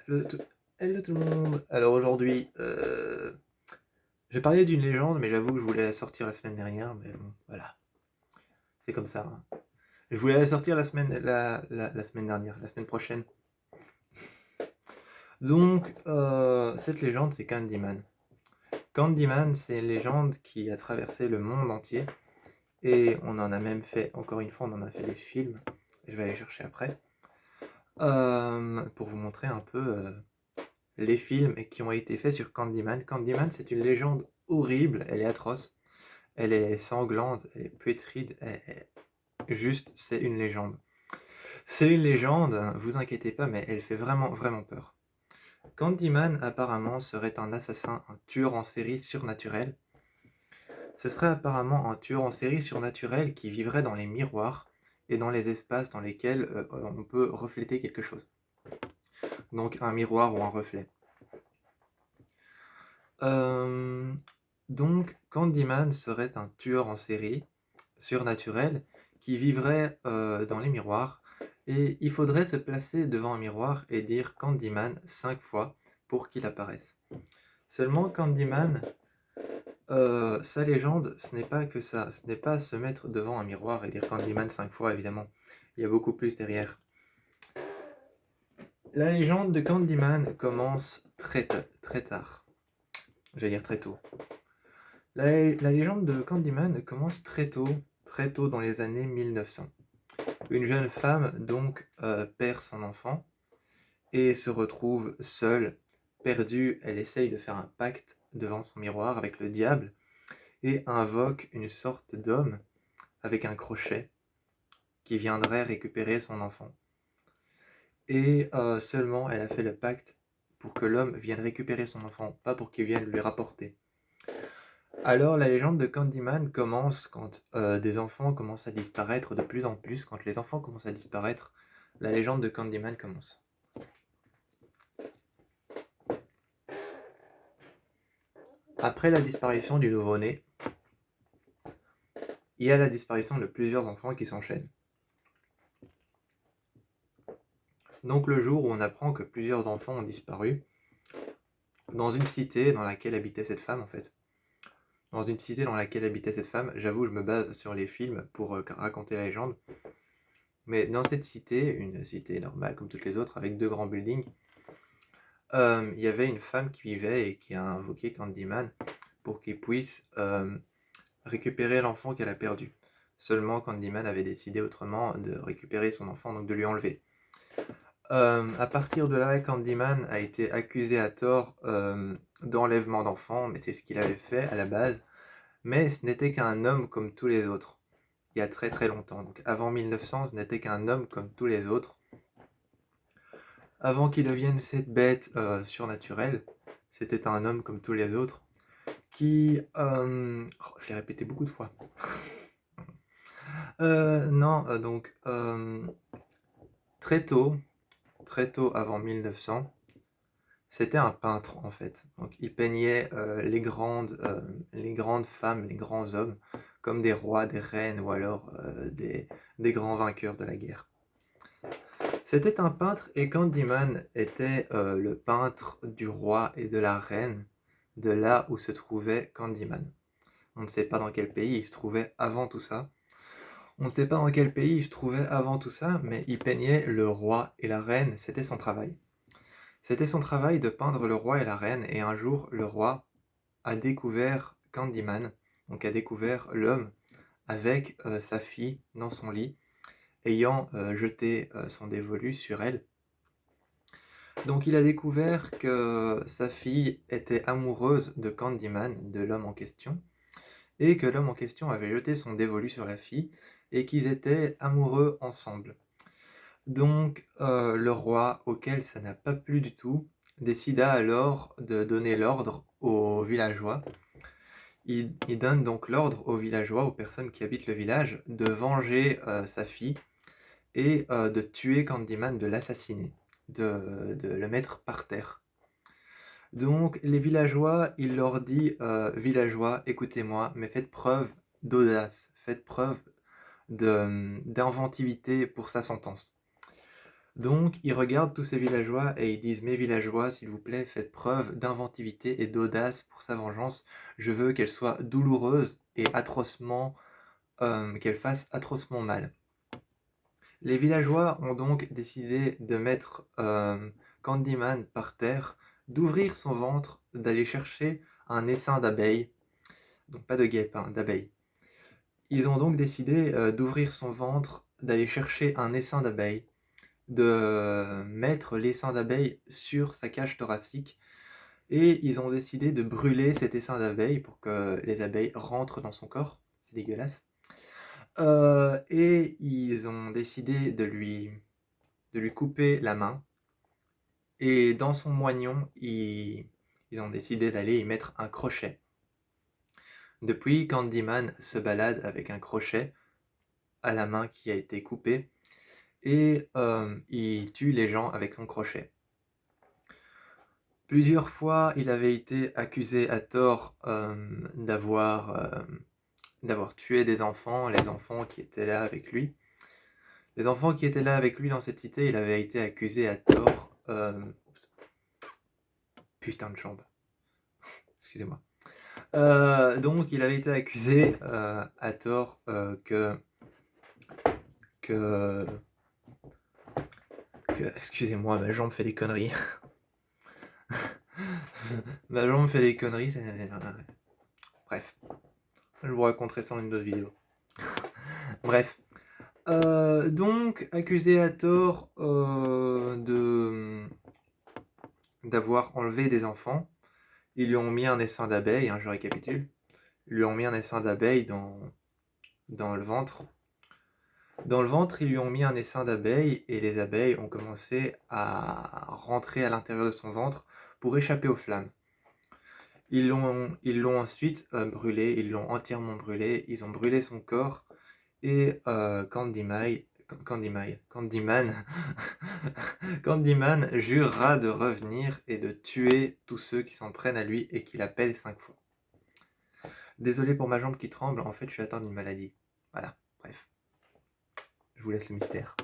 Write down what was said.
Hello tout, hello tout le monde. Alors aujourd'hui, je vais parler d'une légende, mais j'avoue que je voulais la sortir la semaine dernière, mais bon, voilà, c'est comme ça, hein. Je voulais la sortir la semaine dernière, la semaine prochaine. Donc, cette légende, c'est Candyman. Candyman, c'est une légende qui a traversé le monde entier, et on en a même fait, encore une fois, on en a fait des films. Je vais aller chercher après, pour vous montrer un peu les films qui ont été faits sur Candyman. Candyman, c'est une légende horrible, elle est atroce, elle est sanglante, elle est putride, juste, c'est une légende. C'est une légende, vous inquiétez pas, mais elle fait vraiment, vraiment peur. Candyman, apparemment, serait un assassin, un tueur en série surnaturel. Ce serait apparemment un tueur en série surnaturel qui vivrait dans les miroirs et dans les espaces dans lesquels on peut refléter quelque chose. Donc un miroir ou un reflet. Euh, donc Candyman serait un tueur en série surnaturel qui vivrait dans les miroirs, et il faudrait se placer devant un miroir et dire Candyman 5 fois pour qu'il apparaisse. Seulement Candyman, sa légende, ce n'est pas que ça, ce n'est pas se mettre devant un miroir et dire Candyman 5 fois, évidemment. Il y a beaucoup plus derrière. La légende de Candyman commence très tard. J'allais dire très tôt. La légende de Candyman commence très tôt dans les années 1900. Une jeune femme donc perd son enfant et se retrouve seule, perdue. Elle essaye de faire un pacte devant son miroir avec le diable et invoque une sorte d'homme avec un crochet qui viendrait récupérer son enfant. Et seulement elle a fait le pacte pour que l'homme vienne récupérer son enfant, pas pour qu'il vienne lui rapporter. Alors la légende de Candyman commence quand des enfants commencent à disparaître de plus en plus. Quand les enfants commencent à disparaître, la légende de Candyman commence. Après la disparition du nouveau-né, il y a la disparition de plusieurs enfants qui s'enchaînent. Donc le jour où on apprend que plusieurs enfants ont disparu, dans une cité dans laquelle habitait cette femme en fait, dans une cité dans laquelle habitait cette femme, j'avoue je me base sur les films pour raconter la légende, mais dans cette cité, une cité normale comme toutes les autres, avec deux grands buildings, il y avait une femme qui vivait et qui a invoqué Candyman pour qu'il puisse récupérer l'enfant qu'elle a perdu. Seulement Candyman avait décidé autrement de récupérer son enfant, donc de lui enlever. À partir de là, Candyman a été accusé à tort d'enlèvement d'enfants, mais c'est ce qu'il avait fait à la base. Mais ce n'était qu'un homme comme tous les autres, il y a très très longtemps. Donc avant 1900, ce n'était qu'un homme comme tous les autres. Avant qu'il devienne cette bête surnaturelle, c'était un homme comme tous les autres qui... je l'ai répété beaucoup de fois. Non, donc très tôt avant 1900, c'était un peintre en fait. Donc il peignait les grandes femmes, les grands hommes, comme des rois, des reines ou alors des grands vainqueurs de la guerre. C'était un peintre et Candyman était le peintre du roi et de la reine de là où se trouvait Candyman. On ne sait pas dans quel pays il se trouvait avant tout ça. On ne sait pas dans quel pays il se trouvait avant tout ça, mais il peignait le roi et la reine, c'était son travail. C'était son travail de peindre le roi et la reine, et un jour, le roi a découvert Candyman, donc a découvert l'homme avec sa fille dans son lit, ayant jeté son dévolu sur elle. Donc il a découvert que sa fille était amoureuse de Candyman, de l'homme en question, et que l'homme en question avait jeté son dévolu sur la fille, et qu'ils étaient amoureux ensemble. Donc le roi, auquel ça n'a pas plu du tout, décida alors de donner l'ordre aux villageois. Il donne donc l'ordre aux villageois, aux personnes qui habitent le village, de venger sa fille et de tuer Candyman, de l'assassiner, de le mettre par terre. Donc les villageois, il leur dit villageois, écoutez-moi, mais faites preuve d'audace, faites preuve d'inventivité pour sa sentence. Donc, ils regardent tous ces villageois et ils disent: «Mes villageois, s'il vous plaît, faites preuve d'inventivité et d'audace pour sa vengeance. Je veux qu'elle soit douloureuse et atrocement, qu'elle fasse atrocement mal». Les villageois ont donc décidé de mettre Candyman par terre, d'ouvrir son ventre, d'aller chercher un essaim d'abeilles, donc pas de guêpes, hein, d'abeilles. Ils ont donc décidé d'ouvrir son ventre, d'aller chercher un essaim d'abeilles, de mettre l'essaim d'abeilles sur sa cage thoracique, et ils ont décidé de brûler cet essaim d'abeilles pour que les abeilles rentrent dans son corps. C'est dégueulasse. Et ils ont décidé de lui couper la main. Et dans son moignon, ils ont décidé d'aller y mettre un crochet. Depuis, Candyman se balade avec un crochet à la main qui a été coupée et il tue les gens avec son crochet. Plusieurs fois, il avait été accusé à tort d'avoir tué des enfants, les enfants qui étaient là avec lui. Les enfants qui étaient là avec lui dans cette cité, il avait été accusé à tort... Putain de jambe. Excusez-moi. Donc, il avait été accusé à tort que... Excusez-moi, ma jambe fait des conneries. Ma jambe fait des conneries, bref. Je vous raconterai ça dans une autre vidéo. Bref. Donc, accusé à tort d'avoir enlevé des enfants, ils lui ont mis un essaim d'abeilles, hein, je récapitule. Ils lui ont mis un essaim d'abeilles dans le ventre. Dans le ventre, ils lui ont mis un essaim d'abeilles et les abeilles ont commencé à rentrer à l'intérieur de son ventre pour échapper aux flammes. Ils l'ont ensuite brûlé, ils l'ont entièrement brûlé, ils ont brûlé son corps et Candyman, Candyman jurera de revenir et de tuer tous ceux qui s'en prennent à lui et qui l'appellent 5 fois. Désolé pour ma jambe qui tremble, en fait je suis atteint d'une maladie. Voilà, bref. Je vous laisse le mystère.